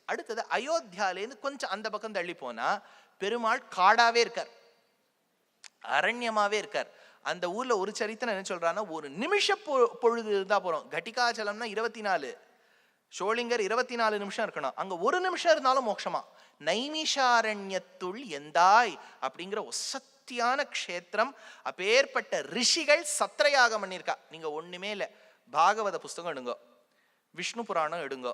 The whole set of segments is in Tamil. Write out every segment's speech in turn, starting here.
அடுத்தது அயோத்தியாலேருந்து கொஞ்சம் அந்த பக்கம் தள்ளி போனா பெருமாள் காடாவே இருக்கார், அரண்யமாவே இருக்கார். அந்த ஊர்ல ஒரு சரித்திரம் என்ன சொல்றான்னா, ஒரு நிமிஷ பொழுது இருந்தா போறோம். கட்டிகாச்சலம்னா 24, ஷோலிங்கர் 24 நிமிஷம் இருக்கணும். அங்க ஒரு நிமிஷம் இருந்தாலும் மோட்சமா. நைமிஷாரண்யத்துள் எந்தாய் அப்படிங்கிற ஒசத்தியான க்ஷேத்திரம். அப்பேற்பட்ட ரிஷிகள் சத்திரயாகம் பண்ணியிருக்கா. நீங்க ஒண்ணுமே இல்லை, பாகவத புஸ்தகம் எடுங்கோ, விஷ்ணு புராணம் எடுங்கோ,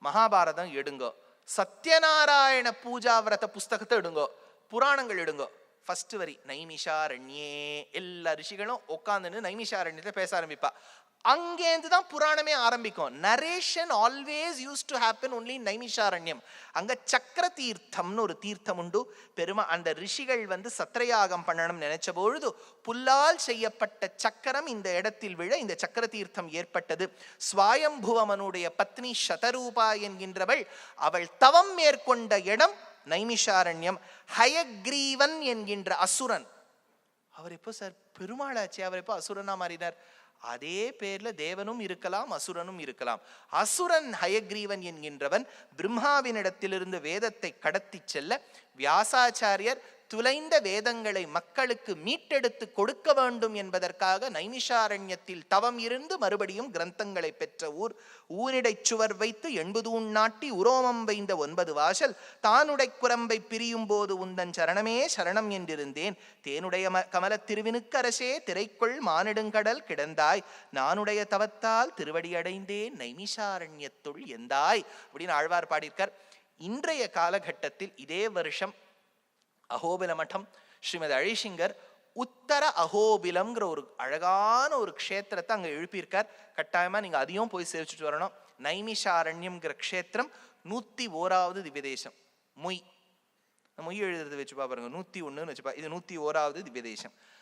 மகாபாரதம் எடுங்கோ, சத்யநாராயண பூஜா விரத புஸ்தகத்தை எடுங்கோ, புராணங்கள் எடுங்கோ. ஃபர்ஸ்ட் வரி நைமிஷாரண்யே. எல்லா ரிஷிகளும் உட்காந்துன்னு நைமிஷாரண்யத்தை பேச ஆரம்பிப்பா. அங்கேருந்து தான் புராணமே ஆரம்பிக்கும். Narration always use to happen only Naimisharanyam. அங்க சக்கர தீர்த்தம்னு ஒரு தீர்த்தம் உண்டு. அந்த ரிஷிகள் சத்திரயாகம் பண்ணணும் நினைச்ச பொழுது புல்லால் செய்யப்பட்ட சக்கரம் இந்த இடத்தில் விழ இந்த சக்கர தீர்த்தம் ஏற்பட்டது. ஸ்வயம்புவமனுடைய பத்னி சதரூபா என்கின்றவள் அவள் தவம் மேற்கொண்ட இடம் நைமிஷாரண்யம். ஹயக்ரீவன் என்கின்ற அசுரன், அவர் எப்போ சார் பெருமாளாச்சு, அவர் எப்போ அசுரனா மாறினார்? அதே பேர்ல தேவனும் இருக்கலாம் அசுரனும் இருக்கலாம். அசுரன் ஹயக்ரீவன் என்கின்றவன் பிரம்மாவினிடத்திலிருந்து வேதத்தை கடத்தி செல்ல வியாசாச்சாரியர் துளைந்த வேதங்களை மக்களுக்கு மீட்டெடுத்து கொடுக்க வேண்டும் என்பதற்காக நைமிஷாரண்யத்தில் தவம் இருந்து மறுபடியும் கிரந்தங்களை பெற்ற ஊர். ஊனிடை சுவர் வைத்து 80 உண்ணாட்டி உரோமம் வைந்த 9 வாசல் தானுடை குரம்பை பிரியும் போது உந்தன் சரணமே சரணம் என்றிருந்தேன். தேனுடைய கமல திருவினுக்கரசே திரைக்குள் மானிடுங்கடல் கிடந்தாய் நானுடைய தவத்தால் திருவடி அடைந்தேன் நைமிஷாரண்யத்துள் எந்தாய் அப்படின்னு ஆழ்வார் பாடியிருக்கார். இன்றைய காலகட்டத்தில் இதே வருஷம் அஹோபில மட்டம் ஸ்ரீமதி அழிசிங்கர் உத்தர அஹோபிலம்ங்கிற ஒரு அழகான ஒரு க்ஷேத்திரத்தை அங்க எழுப்பியிருக்கார். கட்டாயமா நீங்க அதையும் போய் சேவிச்சுட்டு வரணும். நைமிஷாரண்யம்ங்கிற க்ஷேத்திரம் 101வது திவ்யதேசம். மொய் எழுதுறது வச்சுப்பா பாருங்க, 101ன்னு வச்சுப்பா, இது 101வது திவ்யதேசம்.